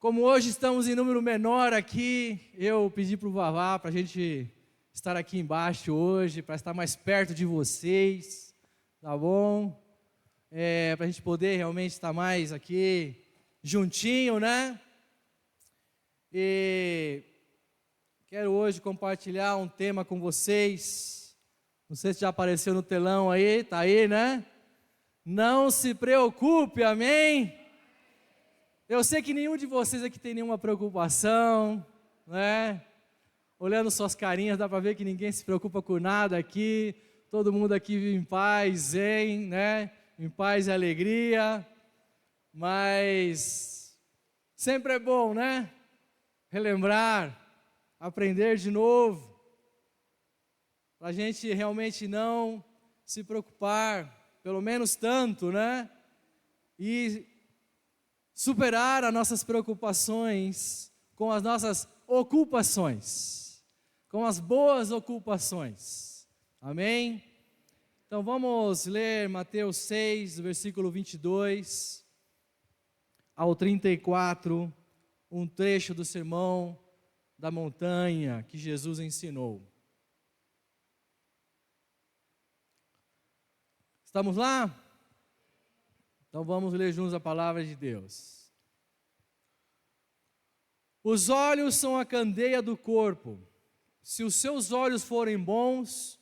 Como hoje estamos em número menor aqui, eu pedi para o Vavá para a gente estar aqui embaixo hoje, para estar mais perto de vocês, tá bom? Para a gente poder realmente estar mais aqui juntinho, né? E quero hoje compartilhar um tema com vocês. Não sei se já apareceu no telão aí, tá aí, né? Não se preocupe, amém? Eu sei que nenhum de vocês aqui tem nenhuma preocupação, né? Olhando suas carinhas, dá para ver que ninguém se preocupa com nada aqui. Todo mundo aqui vive em paz, zen, né? Em paz e alegria. Mas sempre é bom, né? Relembrar, aprender de novo. Para a gente realmente não se preocupar, pelo menos tanto, né? E superar as nossas preocupações com as nossas ocupações, com as boas ocupações, amém? Então vamos ler Mateus 6, do versículo 22 ao 34, um trecho do sermão da montanha que Jesus ensinou. Estamos lá? Então vamos ler juntos a palavra de Deus. Os olhos são a candeia do corpo. Se os seus olhos forem bons,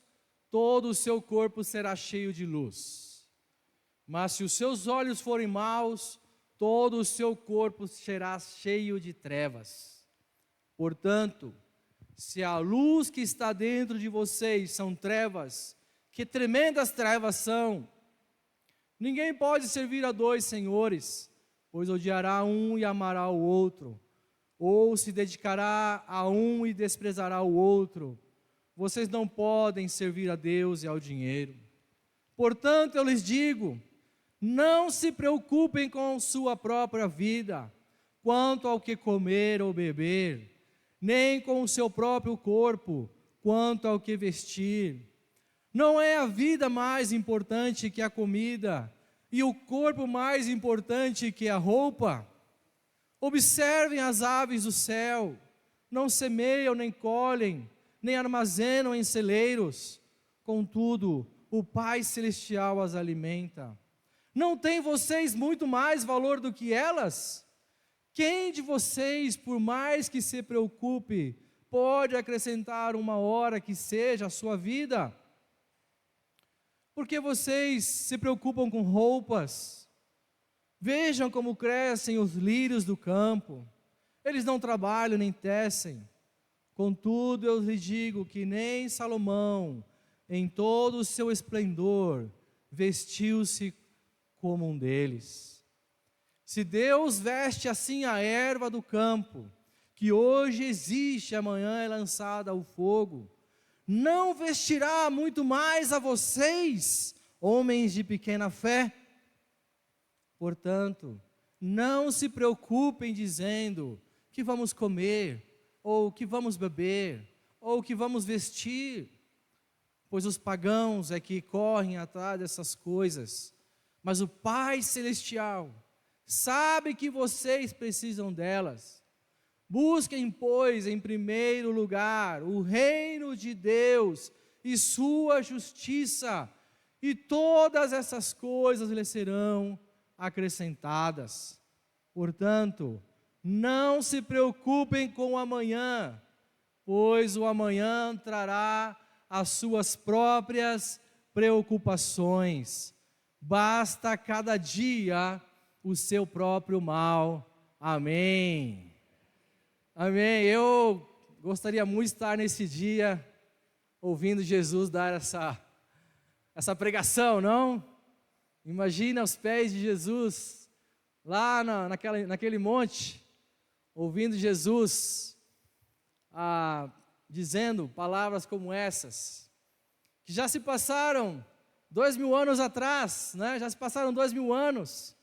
todo o seu corpo será cheio de luz. Mas se os seus olhos forem maus, todo o seu corpo será cheio de trevas. Portanto, se a luz que está dentro de vocês são trevas, que tremendas trevas são! Ninguém pode servir a dois senhores, pois odiará um e amará o outro, ou se dedicará a um e desprezará o outro. Vocês não podem servir a Deus e ao dinheiro. Portanto, eu lhes digo, não se preocupem com sua própria vida, quanto ao que comer ou beber, nem com o seu próprio corpo, quanto ao que vestir. Não é a vida mais importante que a comida, e o corpo mais importante que a roupa? Observem as aves do céu, não semeiam, nem colhem, nem armazenam em celeiros, contudo, o Pai Celestial as alimenta. Não têm vocês muito mais valor do que elas? Quem de vocês, por mais que se preocupe, pode acrescentar uma hora que seja a sua vida? Porque vocês se preocupam com roupas? Vejam como crescem os lírios do campo. Eles não trabalham nem tecem. Contudo, eu lhes digo que nem Salomão, em todo o seu esplendor, vestiu-se como um deles. Se Deus veste assim a erva do campo, que hoje existe, amanhã é lançada ao fogo, não vestirá muito mais a vocês, homens de pequena fé? Portanto, não se preocupem dizendo que vamos comer, ou que vamos beber, ou que vamos vestir, pois os pagãos é que correm atrás dessas coisas, mas o Pai Celestial sabe que vocês precisam delas. Busquem, pois, em primeiro lugar o reino de Deus e sua justiça, e todas essas coisas lhes serão acrescentadas. Portanto, não se preocupem com o amanhã, pois o amanhã trará as suas próprias preocupações. Basta cada dia o seu próprio mal. Amém. Amém. Eu gostaria muito de estar nesse dia ouvindo Jesus dar essa pregação, não? Imagina os pés de Jesus lá naquele monte, ouvindo Jesus dizendo palavras como essas, que já se passaram 2000 anos atrás, né? Já se passaram 2000 anos,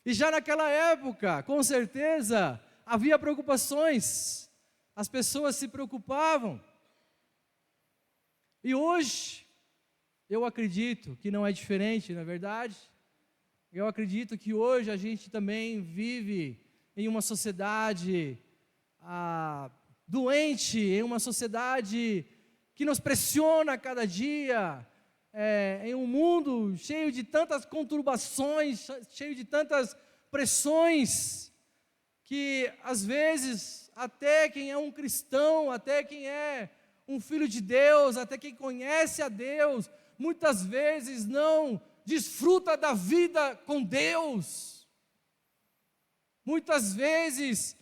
e já naquela época, com certeza, havia preocupações, as pessoas se preocupavam. E hoje, eu acredito que não é diferente, não é verdade? Eu acredito que hoje a gente também vive em uma sociedade doente, em uma sociedade que nos pressiona a cada dia, em um mundo cheio de tantas conturbações, cheio de tantas pressões, que às vezes até quem é um cristão, até quem é um filho de Deus, até quem conhece a Deus, muitas vezes não desfruta da vida com Deus. Muitas vezes,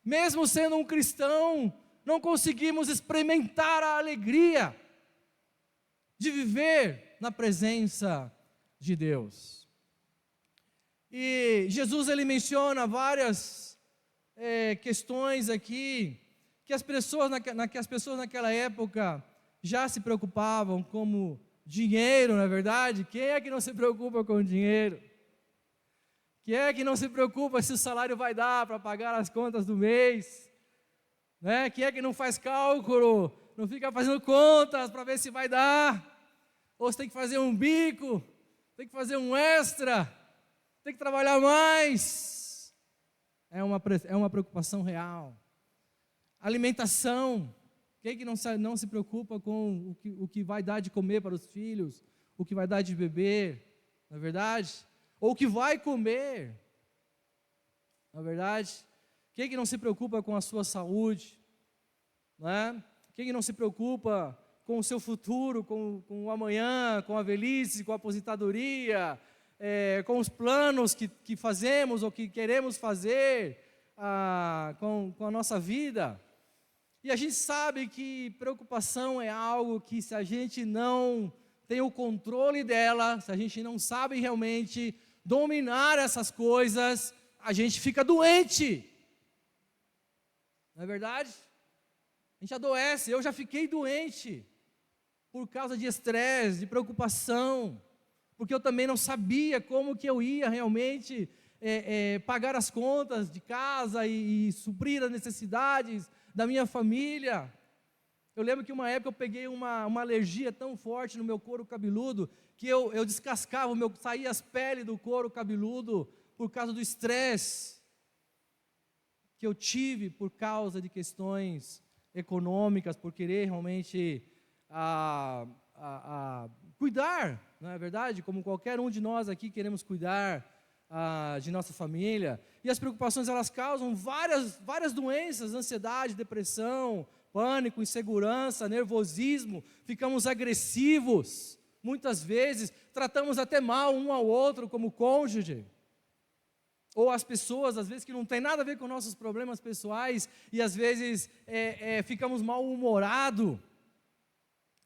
mesmo sendo um cristão, não conseguimos experimentar a alegria de viver na presença de Deus. E Jesus, ele menciona várias questões aqui, que as pessoas naquela época já se preocupavam, como dinheiro, não é verdade? Quem é que não se preocupa com dinheiro? Quem é que não se preocupa se o salário vai dar para pagar as contas do mês? Né? Quem é que não faz cálculo, não fica fazendo contas para ver se vai dar? Ou você tem que fazer um bico, tem que fazer um extra, tem que trabalhar mais. É uma preocupação real. Alimentação. Quem é que não se preocupa com o que vai dar de comer para os filhos, o que vai dar de beber, não é verdade? Ou o que vai comer, não é verdade? Quem é que não se preocupa com a sua saúde, não é? Quem é que não se preocupa com o seu futuro, com o amanhã, com a velhice, com a aposentadoria, com os planos que fazemos ou que queremos fazer com a nossa vida? E a gente sabe que preocupação é algo que, se a gente não tem o controle dela, se a gente não sabe realmente dominar essas coisas, a gente fica doente. Não é verdade? A gente adoece. Eu já fiquei doente por causa de estresse, de preocupação, porque eu também não sabia como que eu ia realmente pagar as contas de casa e suprir as necessidades da minha família. Eu lembro que uma época eu peguei uma alergia tão forte no meu couro cabeludo, que eu descascava, saía as peles do couro cabeludo por causa do estresse que eu tive por causa de questões econômicas, por querer realmente cuidar, não é verdade? Como qualquer um de nós aqui queremos cuidar de nossa família. E as preocupações, elas causam várias doenças: ansiedade, depressão, pânico, insegurança, nervosismo. Ficamos agressivos, muitas vezes tratamos até mal um ao outro como cônjuge. Ou as pessoas, às vezes, que não tem nada a ver com nossos problemas pessoais, e às vezes ficamos mal-humorados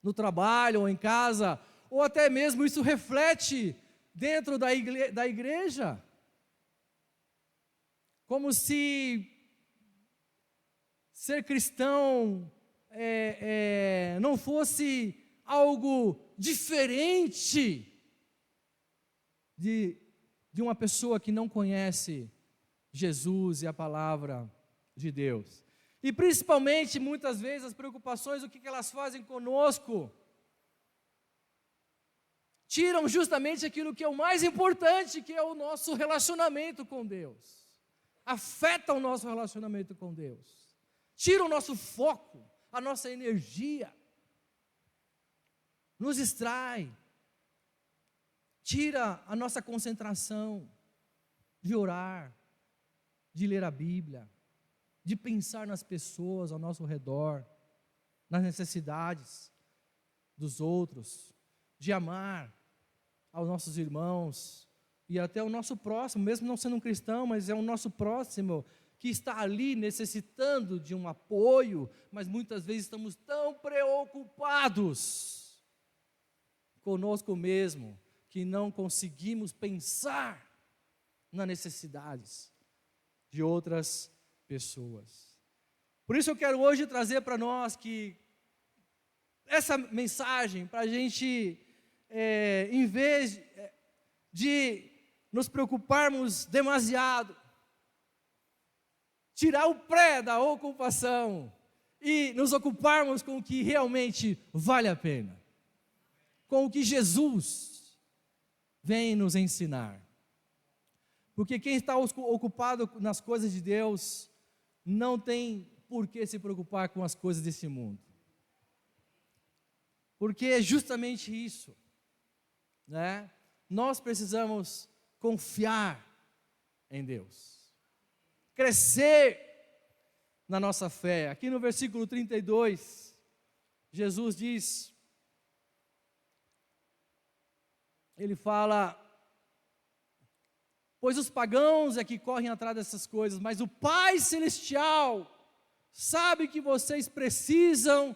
no trabalho ou em casa, ou até mesmo isso reflete dentro da igreja, como se ser cristão não fosse algo diferente de uma pessoa que não conhece Jesus e a palavra de Deus. E principalmente, muitas vezes, as preocupações, o que elas fazem conosco? Tiram justamente aquilo que é o mais importante, que é o nosso relacionamento com Deus. Afeta o nosso relacionamento com Deus. Tira o nosso foco, a nossa energia. Nos distrai. Tira a nossa concentração de orar, de ler a Bíblia, de pensar nas pessoas ao nosso redor, nas necessidades dos outros, de amar aos nossos irmãos e até o nosso próximo, mesmo não sendo um cristão, mas é o nosso próximo que está ali necessitando de um apoio, mas muitas vezes estamos tão preocupados conosco mesmo, que não conseguimos pensar nas necessidades de outras pessoas. Por isso eu quero hoje trazer para nós que essa mensagem, para a gente, em vez de nos preocuparmos demasiado, tirar o pré da ocupação e nos ocuparmos com o que realmente vale a pena, com o que Jesus vem nos ensinar. Porque quem está ocupado nas coisas de Deus não tem por que se preocupar com as coisas desse mundo. Porque é justamente isso, né? Nós precisamos confiar em Deus, crescer na nossa fé. Aqui no versículo 32, Jesus diz, ele fala: pois os pagãos é que correm atrás dessas coisas, mas o Pai Celestial sabe que vocês precisam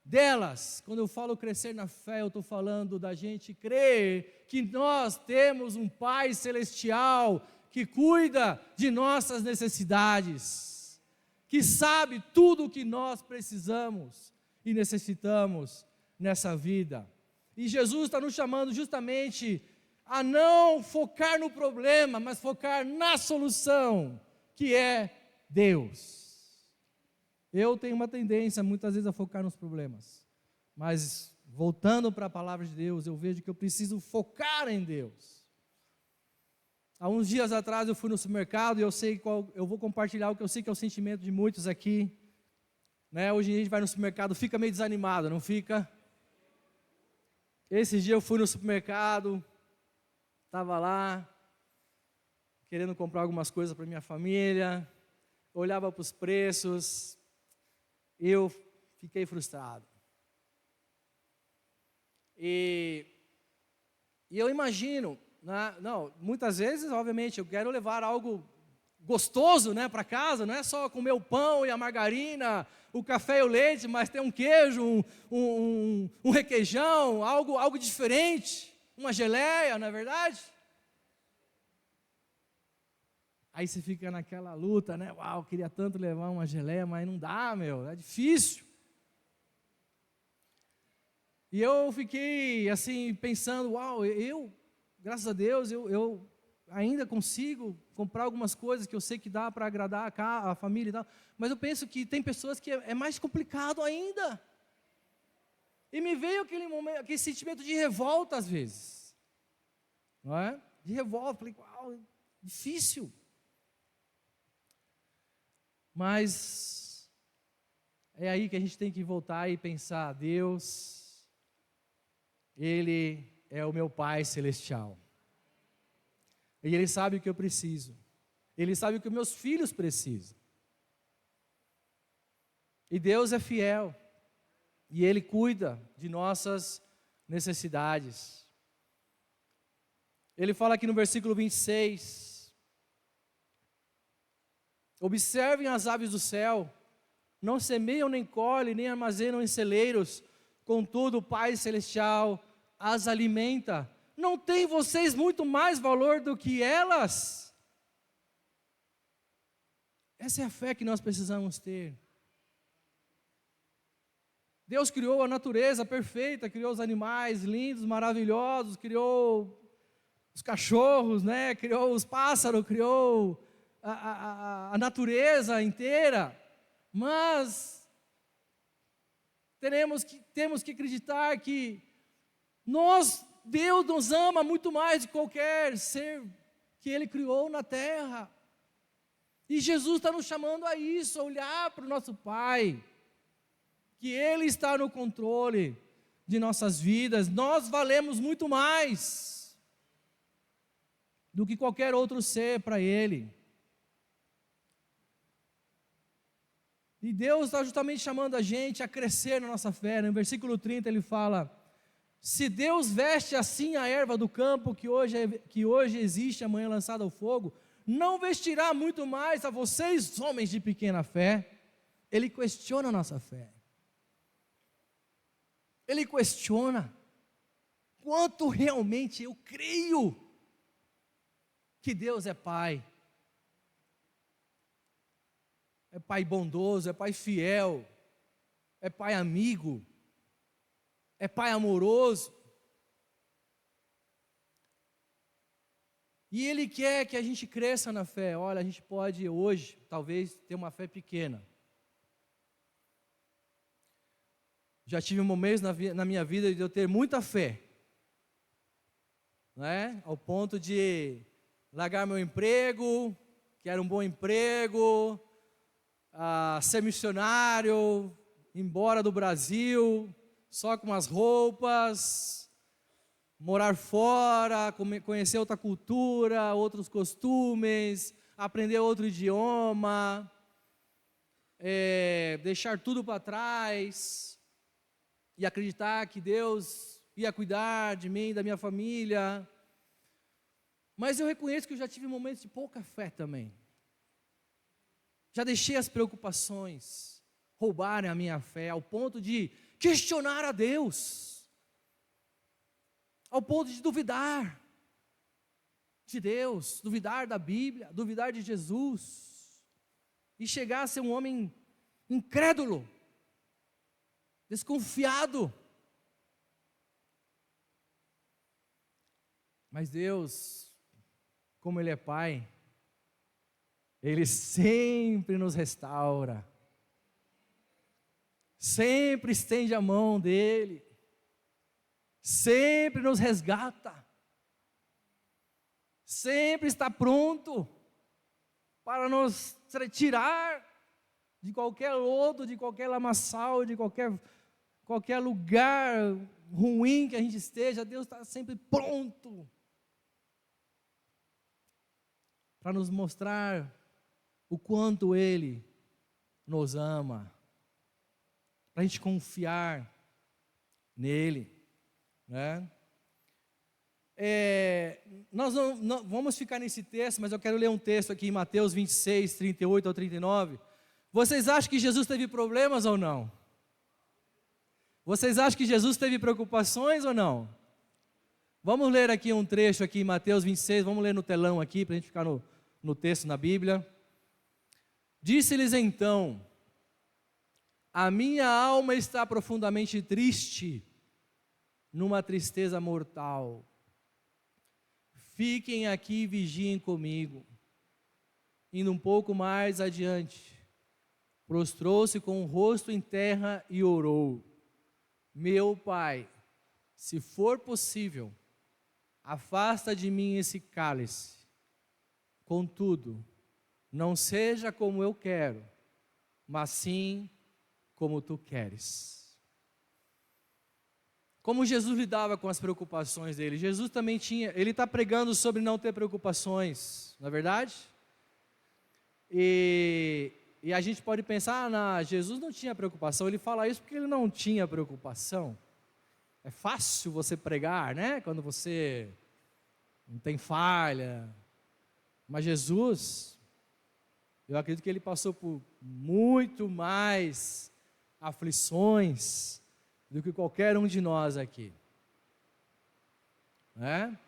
delas. Quando eu falo crescer na fé, eu estou falando da gente crer que nós temos um Pai Celestial que cuida de nossas necessidades, que sabe tudo o que nós precisamos e necessitamos nessa vida. E Jesus está nos chamando justamente a não focar no problema, mas focar na solução, que é Deus. Eu tenho uma tendência muitas vezes a focar nos problemas, mas voltando para a palavra de Deus, eu vejo que eu preciso focar em Deus. Há uns dias atrás eu fui no supermercado e eu vou compartilhar o que eu sei que é o sentimento de muitos aqui, né? Hoje a gente vai no supermercado, fica meio desanimado, não fica? Esse dia eu fui no supermercado, estava lá, querendo comprar algumas coisas para minha família, olhava para os preços, eu fiquei frustrado. E eu imagino, né, não, muitas vezes, obviamente, eu quero levar algo gostoso, né, para casa, não é só comer o pão e a margarina, o café e o leite, mas tem um queijo, um requeijão, algo diferente, uma geleia, não é verdade? Aí você fica naquela luta, né? Uau, queria tanto levar uma geleia, mas não dá, é difícil. E eu fiquei assim, pensando, uau, graças a Deus, eu ainda consigo comprar algumas coisas que eu sei que dá para agradar a família e tal, mas eu penso que tem pessoas que é mais complicado ainda. E me veio aquele sentimento de revolta às vezes, não é? De revolta, falei, uau, difícil. Mas é aí que a gente tem que voltar e pensar, Deus, Ele é o meu Pai Celestial. E Ele sabe o que eu preciso. Ele sabe o que os meus filhos precisam. E Deus é fiel. E Ele cuida de nossas necessidades. Ele fala aqui no versículo 26... Observem as aves do céu, não semeiam, nem colhem, nem armazenam em celeiros, contudo o Pai Celestial as alimenta. Não tem vocês muito mais valor do que elas? Essa é a fé que nós precisamos ter. Deus criou a natureza perfeita, criou os animais lindos, maravilhosos, criou os cachorros, né? Criou os pássaros, criou a natureza inteira, mas temos que acreditar que Deus nos ama muito mais de qualquer ser que Ele criou na terra, e Jesus está nos chamando a isso, a olhar para o nosso Pai, que Ele está no controle de nossas vidas. Nós valemos muito mais do que qualquer outro ser para Ele. E Deus está justamente chamando a gente a crescer na nossa fé. No versículo 30 ele fala: se Deus veste assim a erva do campo, que hoje existe, amanhã lançada ao fogo, não vestirá muito mais a vocês, homens de pequena fé? Ele questiona a nossa fé. Ele questiona quanto realmente eu creio que Deus é Pai. É Pai bondoso, é Pai fiel, é Pai amigo, é Pai amoroso. E Ele quer que a gente cresça na fé. Olha, a gente pode hoje, talvez, ter uma fé pequena. Já tive momentos na minha vida de eu ter muita fé, né? Ao ponto de largar meu emprego, que era um bom emprego, ser missionário, ir embora do Brasil, só com as roupas, morar fora, conhecer outra cultura, outros costumes, aprender outro idioma, deixar tudo para trás e acreditar que Deus ia cuidar de mim, da minha família. Mas eu reconheço que eu já tive momentos de pouca fé também. Já deixei as preocupações roubarem a minha fé, ao ponto de questionar a Deus, ao ponto de duvidar de Deus, duvidar da Bíblia, duvidar de Jesus, e chegar a ser um homem incrédulo, desconfiado. Mas Deus, como Ele é Pai, Ele sempre nos restaura, sempre estende a mão dEle, sempre nos resgata, sempre está pronto para nos tirar de qualquer lodo, de qualquer lamaçal, de qualquer lugar ruim que a gente esteja. Deus está sempre pronto para nos mostrar o quanto Ele nos ama, para a gente confiar nele, né? Nós não vamos ficar nesse texto, mas eu quero ler um texto aqui em Mateus 26, 38 ao 39. Vocês acham que Jesus teve problemas ou não? Vocês acham que Jesus teve preocupações ou não? Vamos ler aqui um trecho aqui em Mateus 26, vamos ler no telão aqui, para a gente ficar no texto na Bíblia. Disse-lhes então: a minha alma está profundamente triste, numa tristeza mortal. Fiquem aqui e vigiem comigo. Indo um pouco mais adiante, prostrou-se com o rosto em terra e orou: meu Pai, se for possível, afasta de mim esse cálice. Contudo, não seja como eu quero, mas sim como tu queres. Como Jesus lidava com as preocupações dele? Jesus também tinha, ele está pregando sobre não ter preocupações, não é verdade? E a gente pode pensar, Jesus não tinha preocupação. Ele fala isso porque ele não tinha preocupação. É fácil você pregar, né? Quando você não tem falha. Mas Jesus, eu acredito que ele passou por muito mais aflições do que qualquer um de nós aqui, né?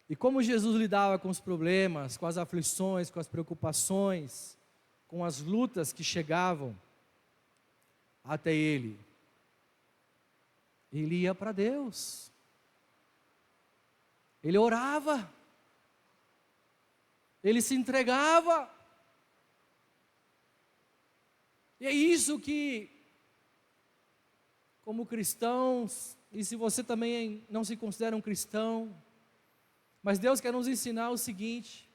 E como Jesus lidava com os problemas, com as aflições, com as preocupações, com as lutas que chegavam até ele? Ele ia para Deus, ele orava, ele se entregava. E é isso que, como cristãos, e se você também não se considera um cristão, mas Deus quer nos ensinar o seguinte: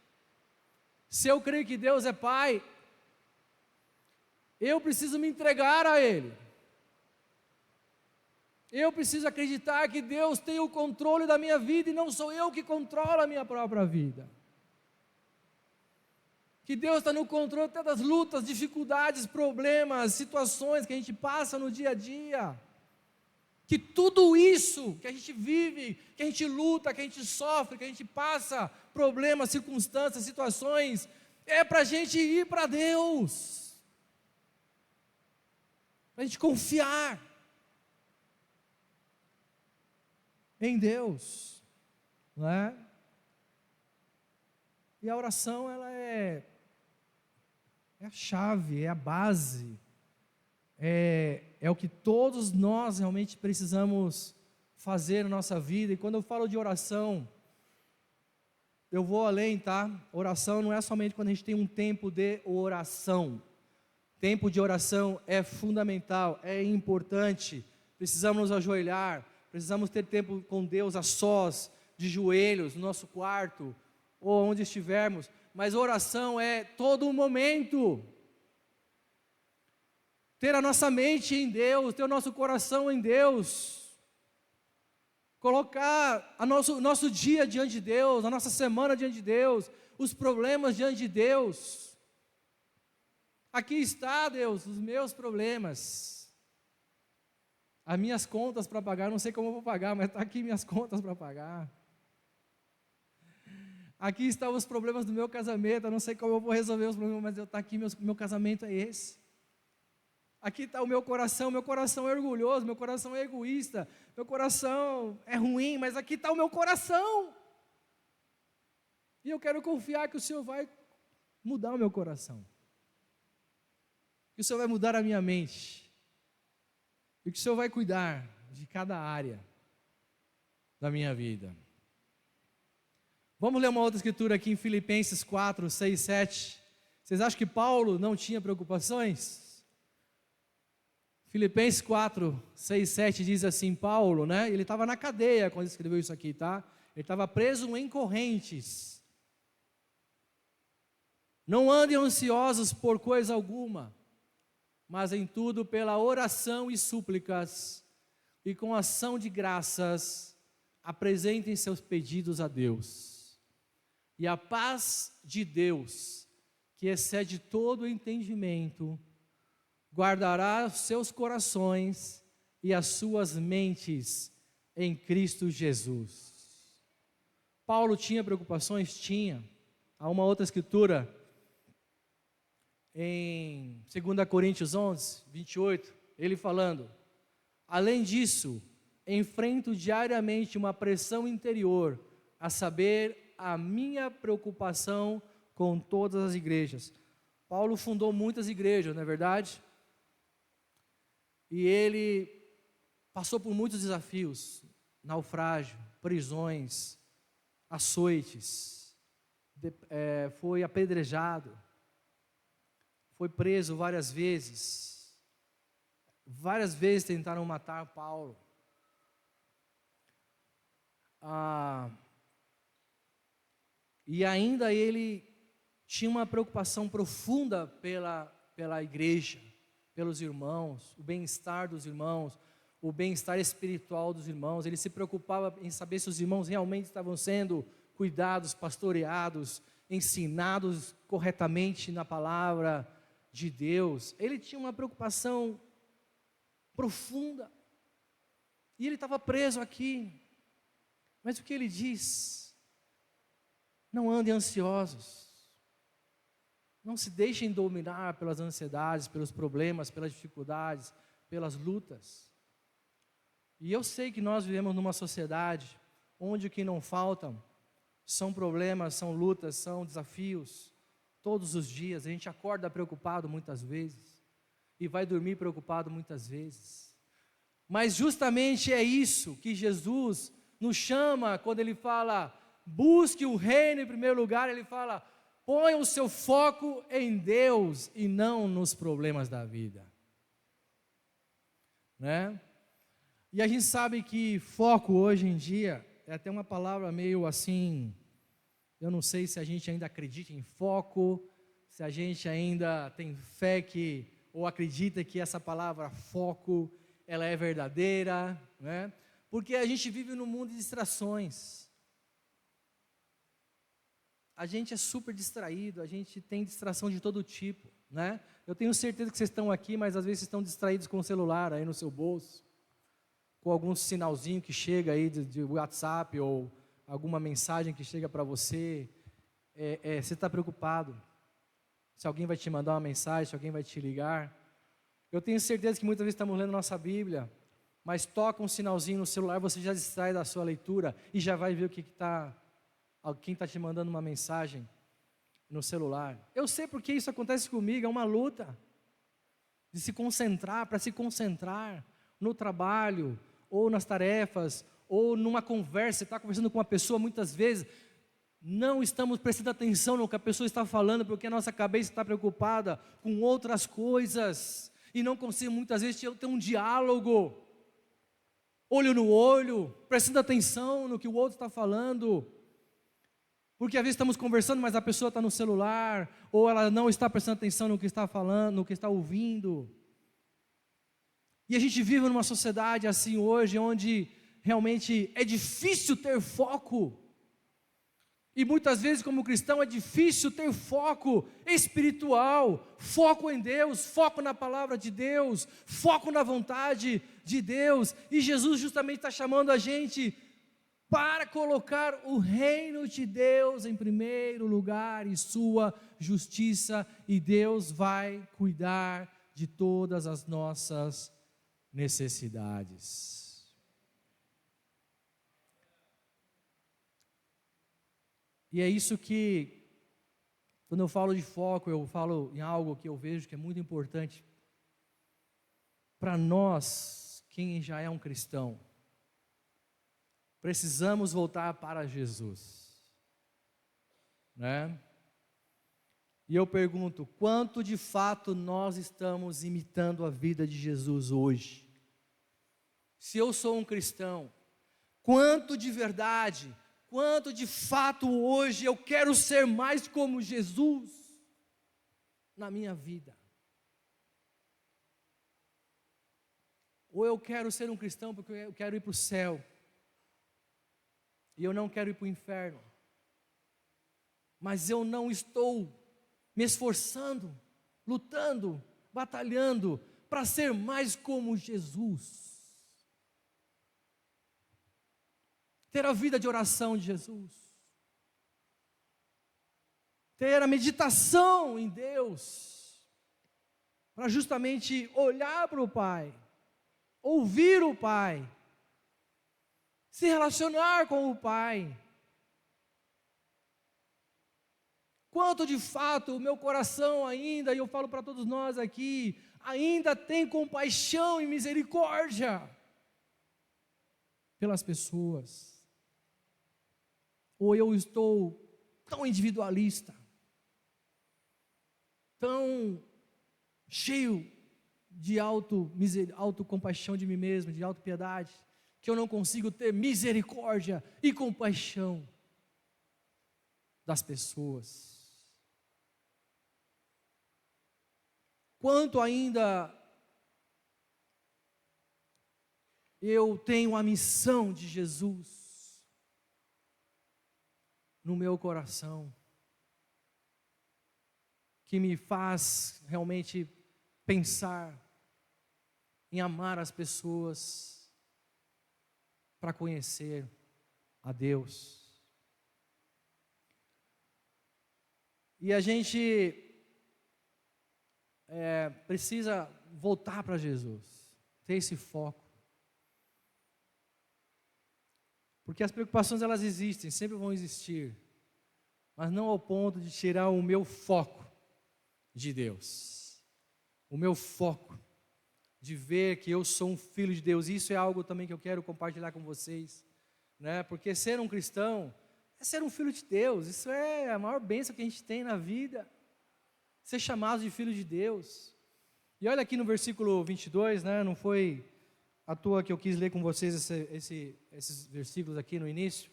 se eu creio que Deus é Pai, eu preciso me entregar a Ele. Eu preciso acreditar que Deus tem o controle da minha vida e não sou eu que controlo a minha própria vida. Que Deus está no controle até das lutas, dificuldades, problemas, situações que a gente passa no dia a dia. Que tudo isso que a gente vive, que a gente luta, que a gente sofre, que a gente passa problemas, circunstâncias, situações, é para a gente ir para Deus, para a gente confiar em Deus, não é? E a oração, ela é a chave, é a base, é o que todos nós realmente precisamos fazer na nossa vida. E quando eu falo de oração, eu vou além, tá? Oração não é somente quando a gente tem um tempo de oração. Tempo de oração é fundamental, é importante. Precisamos nos ajoelhar, precisamos ter tempo com Deus a sós, de joelhos, no nosso quarto, ou onde estivermos, mas oração é todo o momento. Ter a nossa mente em Deus, ter o nosso coração em Deus, colocar nosso dia diante de Deus, a nossa semana diante de Deus, os problemas diante de Deus. Aqui está, Deus, os meus problemas, as minhas contas para pagar, não sei como eu vou pagar, mas está aqui minhas contas para pagar. Aqui estão os problemas do meu casamento, eu não sei como eu vou resolver os problemas, mas está aqui, meu casamento é esse. Aqui está o meu coração é orgulhoso, meu coração é egoísta, meu coração é ruim, mas aqui está o meu coração. E eu quero confiar que o Senhor vai mudar o meu coração. Que o Senhor vai mudar a minha mente. E que o Senhor vai cuidar de cada área da minha vida. Vamos ler uma outra escritura aqui em Filipenses 4, 6, 7. Vocês acham que Paulo não tinha preocupações? Filipenses 4, 6, 7 diz assim, Paulo, né? Ele estava na cadeia quando escreveu isso aqui, tá? Ele estava preso em correntes. Não andem ansiosos por coisa alguma, mas em tudo pela oração e súplicas, e com ação de graças, apresentem seus pedidos a Deus. E a paz de Deus, que excede todo o entendimento, guardará os seus corações e as suas mentes em Cristo Jesus. Paulo tinha preocupações? Tinha. Há uma outra escritura, em 2 Coríntios 11, 28, ele falando, além disso, enfrento diariamente uma pressão interior, a saber, a minha preocupação com todas as igrejas. Paulo fundou muitas igrejas, não é verdade? E ele passou por muitos desafios, naufrágio, prisões, açoites, foi apedrejado, foi preso várias vezes tentaram matar Paulo. E ainda ele tinha uma preocupação profunda pela igreja, pelos irmãos, o bem-estar dos irmãos, o bem-estar espiritual dos irmãos. Ele se preocupava em saber se os irmãos realmente estavam sendo cuidados, pastoreados, ensinados corretamente na palavra de Deus. Ele tinha uma preocupação profunda. E ele estava preso aqui. Mas o que ele diz? Não andem ansiosos. Não se deixem dominar pelas ansiedades, pelos problemas, pelas dificuldades, pelas lutas. E eu sei que nós vivemos numa sociedade onde o que não faltam são problemas, são lutas, são desafios. Todos os dias a gente acorda preocupado muitas vezes e vai dormir preocupado muitas vezes. Mas justamente é isso que Jesus nos chama quando Ele fala, busque o reino em primeiro lugar. Ele fala, ponha o seu foco em Deus e não nos problemas da vida, né? E a gente sabe que foco hoje em dia é até uma palavra meio assim, eu não sei se a gente ainda acredita em foco, se a gente ainda tem fé ou acredita que essa palavra foco, ela é verdadeira, né? Porque a gente vive num mundo de distrações. A gente é super distraído, a gente tem distração de todo tipo, né? Eu tenho certeza que vocês estão aqui, mas às vezes vocês estão distraídos com o celular aí no seu bolso, com algum sinalzinho que chega aí de WhatsApp ou alguma mensagem que chega para você. Você está preocupado se alguém vai te mandar uma mensagem, se alguém vai te ligar. Eu tenho certeza que muitas vezes estamos lendo nossa Bíblia, mas toca um sinalzinho no celular, você já distrai da sua leitura e já vai ver quem está te mandando uma mensagem no celular. Eu sei porque isso acontece comigo, é uma luta de se concentrar, para se concentrar no trabalho, ou nas tarefas, ou numa conversa. Você está conversando com uma pessoa, muitas vezes não estamos prestando atenção no que a pessoa está falando, porque a nossa cabeça está preocupada com outras coisas, e não conseguimos muitas vezes ter um diálogo, olho no olho, prestando atenção no que o outro está falando. Porque às vezes estamos conversando, mas a pessoa está no celular, ou ela não está prestando atenção no que está falando, no que está ouvindo. E a gente vive numa sociedade assim hoje, onde realmente é difícil ter foco. E muitas vezes, como cristão, é difícil ter foco espiritual, foco em Deus, foco na palavra de Deus, foco na vontade de Deus. E Jesus justamente está chamando a gente para colocar o reino de Deus em primeiro lugar e sua justiça, e Deus vai cuidar de todas as nossas necessidades. E é isso que, quando eu falo de foco, eu falo em algo que eu vejo que é muito importante para nós, quem já é um cristão. Precisamos voltar para Jesus, né? E eu pergunto, quanto de fato nós estamos imitando a vida de Jesus hoje? Se eu sou um cristão, quanto de verdade, quanto de fato hoje eu quero ser mais como Jesus na minha vida? Ou eu quero ser um cristão porque eu quero ir para o céu, e eu não quero ir para o inferno, mas eu não estou me esforçando, lutando, batalhando para ser mais como Jesus, ter a vida de oração de Jesus, ter a meditação em Deus, para justamente olhar para o Pai, ouvir o Pai, se relacionar com o Pai. Quanto de fato o meu coração ainda, e eu falo para todos nós aqui, ainda tem compaixão e misericórdia pelas pessoas? Ou eu estou tão individualista, tão cheio de autocompaixão de mim mesmo, de autopiedade, que eu não consigo ter misericórdia e compaixão das pessoas? Quanto ainda eu tenho a missão de Jesus no meu coração, que me faz realmente pensar em amar as pessoas, para conhecer a Deus. E a gente precisa voltar para Jesus, ter esse foco, porque as preocupações elas existem, sempre vão existir, mas não ao ponto de tirar o meu foco de Deus, o meu foco de ver que eu sou um filho de Deus. Isso é algo também que eu quero compartilhar com vocês, né? Porque ser um cristão é ser um filho de Deus. Isso é a maior bênção que a gente tem na vida, ser chamado de filho de Deus. E olha aqui no versículo 22, né? Não foi à toa que eu quis ler com vocês esses versículos aqui no início,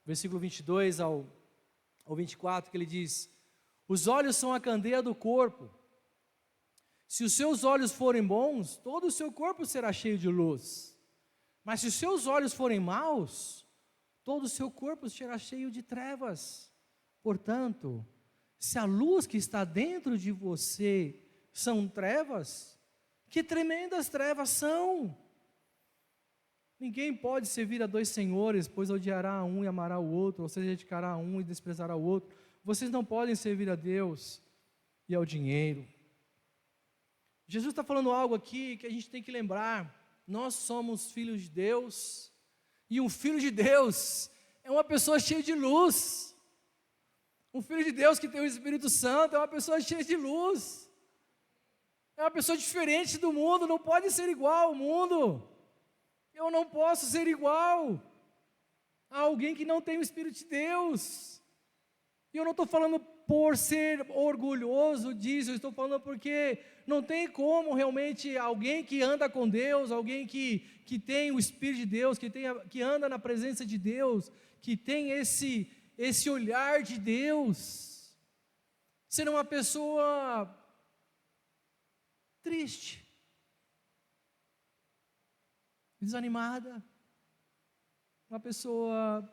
versículo 22 ao 24, que ele diz: os olhos são a candeia do corpo. Se os seus olhos forem bons, todo o seu corpo será cheio de luz. Mas se os seus olhos forem maus, todo o seu corpo será cheio de trevas. Portanto, se a luz que está dentro de você são trevas, que tremendas trevas são! Ninguém pode servir a dois senhores, pois odiará a um e amará o outro, ou se dedicará a um e desprezará o outro. Vocês não podem servir a Deus e ao dinheiro. Jesus está falando algo aqui que a gente tem que lembrar. Nós somos filhos de Deus, e um filho de Deus é uma pessoa cheia de luz. Um filho de Deus que tem o Espírito Santo é uma pessoa cheia de luz, é uma pessoa diferente do mundo, não pode ser igual ao mundo. Eu não posso ser igual a alguém que não tem o Espírito de Deus. E eu não estou falando por ser orgulhoso disso, eu estou falando porque não tem como realmente alguém que anda com Deus, alguém que tem o Espírito de Deus, que anda na presença de Deus, que tem esse olhar de Deus, ser uma pessoa triste, desanimada, uma pessoa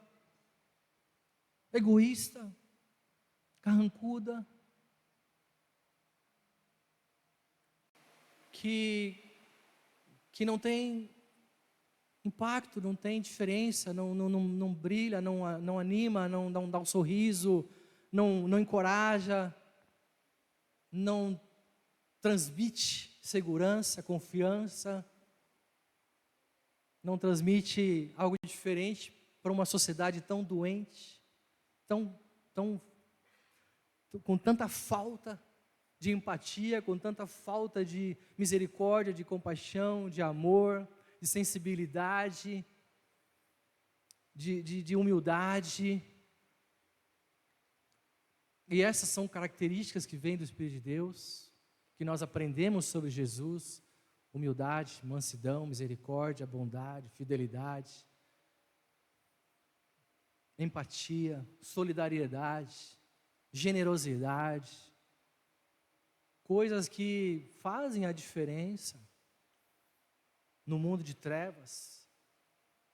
egoísta, carrancuda, que não tem impacto, não tem diferença, não brilha, não anima, não dá um sorriso, não encoraja, não transmite segurança, confiança, não transmite algo diferente para uma sociedade tão doente, com tanta falta de empatia, com tanta falta de misericórdia, de compaixão, de amor, de sensibilidade, de humildade. E essas são características que vêm do Espírito de Deus, que nós aprendemos sobre Jesus: humildade, mansidão, misericórdia, bondade, fidelidade, empatia, solidariedade, generosidade, coisas que fazem a diferença no mundo de trevas.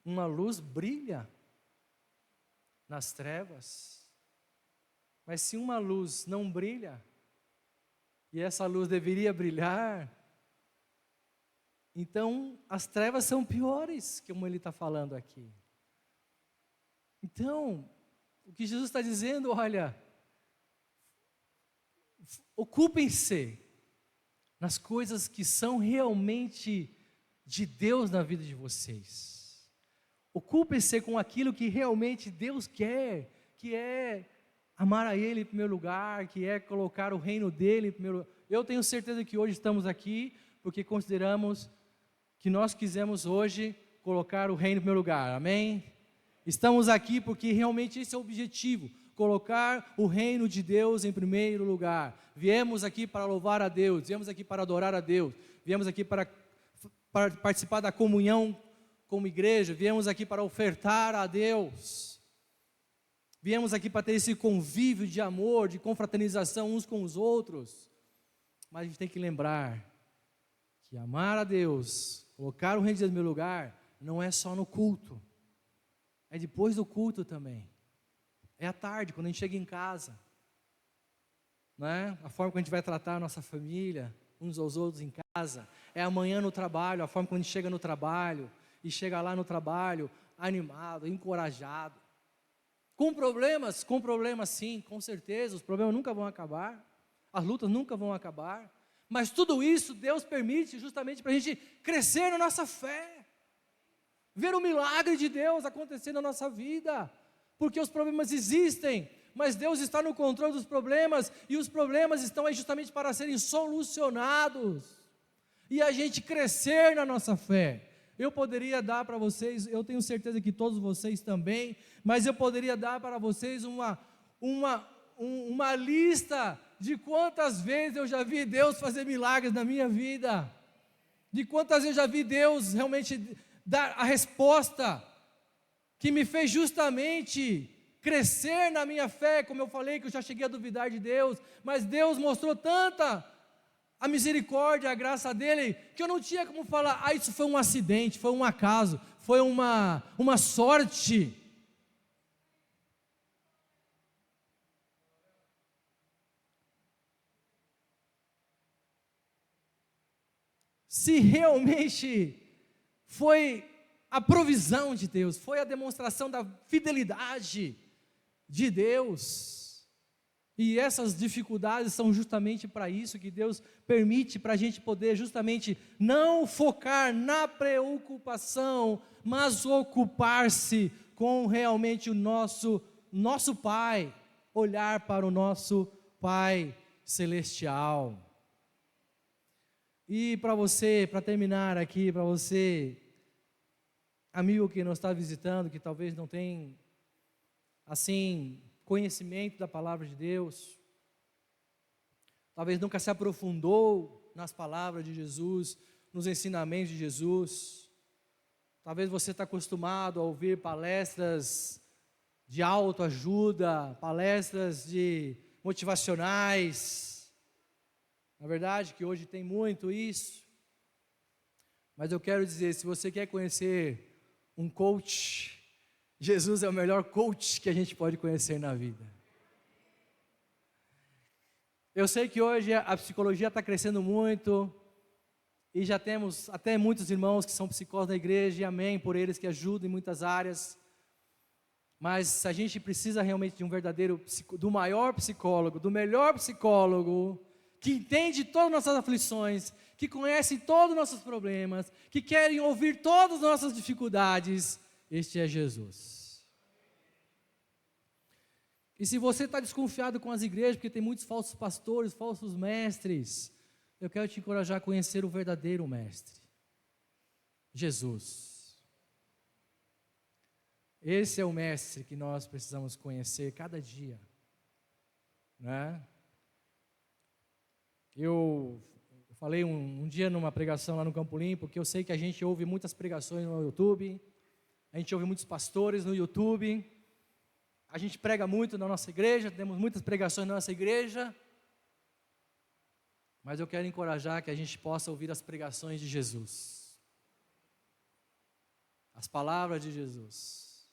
Uma luz brilha nas trevas, mas se uma luz não brilha, e essa luz deveria brilhar, então as trevas são piores, como ele está falando aqui. Então, o que Jesus está dizendo, olha, ocupem-se nas coisas que são realmente de Deus na vida de vocês. Ocupem-se com aquilo que realmente Deus quer, que é amar a Ele em primeiro lugar, que é colocar o reino dEle em primeiro lugar. Eu tenho certeza que hoje estamos aqui porque consideramos que nós quisemos hoje colocar o reino em primeiro lugar, amém? Estamos aqui porque realmente esse é o objetivo, colocar o reino de Deus em primeiro lugar. Viemos aqui para louvar a Deus, viemos aqui para adorar a Deus, viemos aqui para participar da comunhão como igreja, viemos aqui para ofertar a Deus, viemos aqui para ter esse convívio de amor, de confraternização uns com os outros. Mas a gente tem que lembrar que amar a Deus, colocar o reino de Deus no meu lugar, não é só no culto, é depois do culto também, é à tarde, quando a gente chega em casa, né? A forma como a gente vai tratar a nossa família, uns aos outros em casa, é amanhã no trabalho, a forma como a gente chega no trabalho, e chega lá no trabalho animado, encorajado, com problemas sim, com certeza, os problemas nunca vão acabar, as lutas nunca vão acabar, mas tudo isso Deus permite justamente para a gente crescer na nossa fé, ver o milagre de Deus acontecer na nossa vida, porque os problemas existem, mas Deus está no controle dos problemas, e os problemas estão aí justamente para serem solucionados, e a gente crescer na nossa fé. Eu poderia dar para vocês, eu tenho certeza que todos vocês também, mas eu poderia dar para vocês uma lista de quantas vezes eu já vi Deus fazer milagres na minha vida, de quantas vezes eu já vi Deus realmente dar a resposta, que me fez justamente crescer na minha fé, como eu falei, que eu já cheguei a duvidar de Deus, mas Deus mostrou tanta a misericórdia, a graça dEle, que eu não tinha como falar, isso foi um acidente, foi um acaso, foi uma sorte. Se realmente foi a provisão de Deus, foi a demonstração da fidelidade de Deus, e essas dificuldades são justamente para isso que Deus permite, para a gente poder justamente não focar na preocupação, mas ocupar-se com realmente o nosso Pai, olhar para o nosso Pai Celestial. E para você, para terminar aqui, para você, amigo que nos está visitando, que talvez não tenha, assim, conhecimento da palavra de Deus, talvez nunca se aprofundou nas palavras de Jesus, nos ensinamentos de Jesus, talvez você está acostumado a ouvir palestras de autoajuda, palestras motivacionais. Na verdade que hoje tem muito isso. Mas eu quero dizer, se você quer conhecer um coach, Jesus é o melhor coach que a gente pode conhecer na vida. Eu sei que hoje a psicologia está crescendo muito, e já temos até muitos irmãos que são psicólogos da igreja, e amém por eles que ajudam em muitas áreas. Mas a gente precisa realmente de um verdadeiro, do maior psicólogo, do melhor psicólogo, que entende todas as nossas aflições, que conhece todos os nossos problemas, que querem ouvir todas as nossas dificuldades. Este é Jesus. E se você está desconfiado com as igrejas, porque tem muitos falsos pastores, falsos mestres, eu quero te encorajar a conhecer o verdadeiro mestre, Jesus. Esse é o mestre que nós precisamos conhecer cada dia, né? Eu falei um dia numa pregação lá no Campo Limpo, que eu sei que a gente ouve muitas pregações no YouTube, a gente ouve muitos pastores no YouTube, a gente prega muito na nossa igreja, temos muitas pregações na nossa igreja, mas eu quero encorajar que a gente possa ouvir as pregações de Jesus, as palavras de Jesus,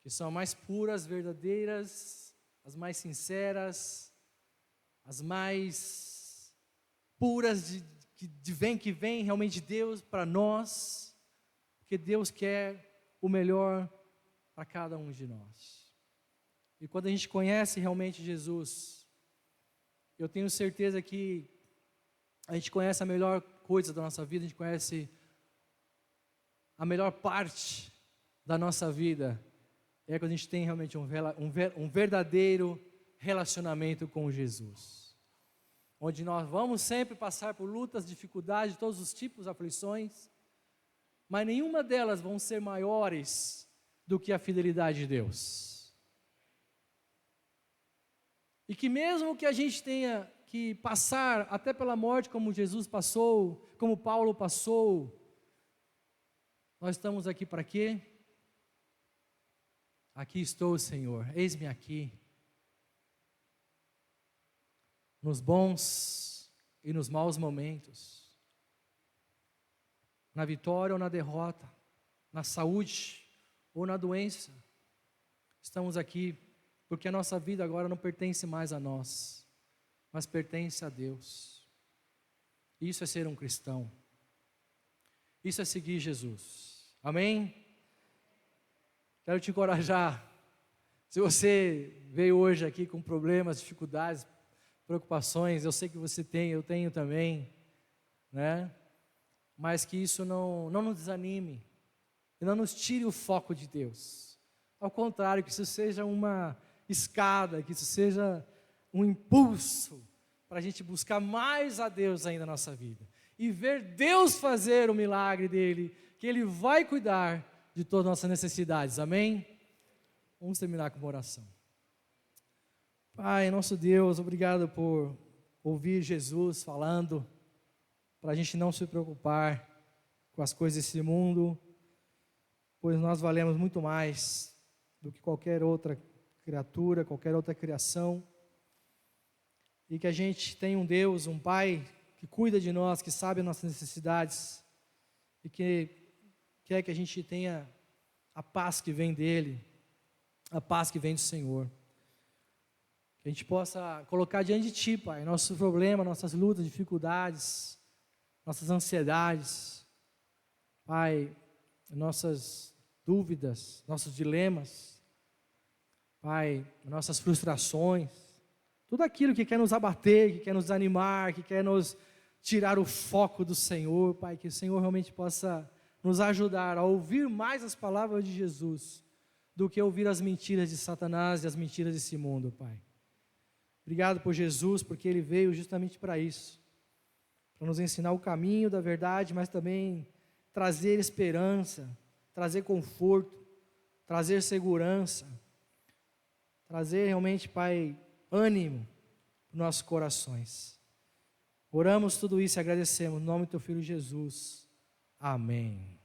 que são mais puras, verdadeiras, as mais sinceras, as mais puras que vem realmente de Deus para nós, porque Deus quer o melhor para cada um de nós. E quando a gente conhece realmente Jesus, eu tenho certeza que a gente conhece a melhor coisa da nossa vida, a gente conhece a melhor parte da nossa vida, é quando a gente tem realmente um verdadeiro relacionamento com Jesus, onde nós vamos sempre passar por lutas, dificuldades, todos os tipos de aflições, mas nenhuma delas vão ser maiores do que a fidelidade de Deus. E que mesmo que a gente tenha que passar até pela morte como Jesus passou, como Paulo passou, nós estamos aqui para quê? Aqui estou, Senhor, eis-me aqui. Nos bons e nos maus momentos, na vitória ou na derrota, na saúde ou na doença, estamos aqui porque a nossa vida agora não pertence mais a nós, mas pertence a Deus. Isso é ser um cristão, isso é seguir Jesus, amém? Quero te encorajar, se você veio hoje aqui com problemas, dificuldades, preocupações, eu sei que você tem, eu tenho também, né? Mas que isso não nos desanime, e não nos tire o foco de Deus. Ao contrário, que isso seja uma escada, que isso seja um impulso para a gente buscar mais a Deus ainda na nossa vida, e ver Deus fazer o milagre dele, que Ele vai cuidar de todas as nossas necessidades, amém? Vamos terminar com uma oração. Pai, nosso Deus, obrigado por ouvir Jesus falando, para a gente não se preocupar com as coisas desse mundo, pois nós valemos muito mais do que qualquer outra criatura, qualquer outra criação, e que a gente tem um Deus, um Pai, que cuida de nós, que sabe as nossas necessidades, e que quer que a gente tenha a paz que vem dEle, a paz que vem do Senhor. Que a gente possa colocar diante de Ti, Pai, nossos problemas, nossas lutas, dificuldades, nossas ansiedades, Pai, nossas dúvidas, nossos dilemas, Pai, nossas frustrações, tudo aquilo que quer nos abater, que quer nos animar, que quer nos tirar o foco do Senhor, Pai, que o Senhor realmente possa nos ajudar a ouvir mais as palavras de Jesus, do que ouvir as mentiras de Satanás e as mentiras desse mundo, Pai. Obrigado por Jesus, porque Ele veio justamente para isso, para nos ensinar o caminho da verdade, mas também trazer esperança, trazer conforto, trazer segurança, trazer realmente, Pai, ânimo para nossos corações. Oramos tudo isso e agradecemos, em nome do Teu Filho Jesus. Amém.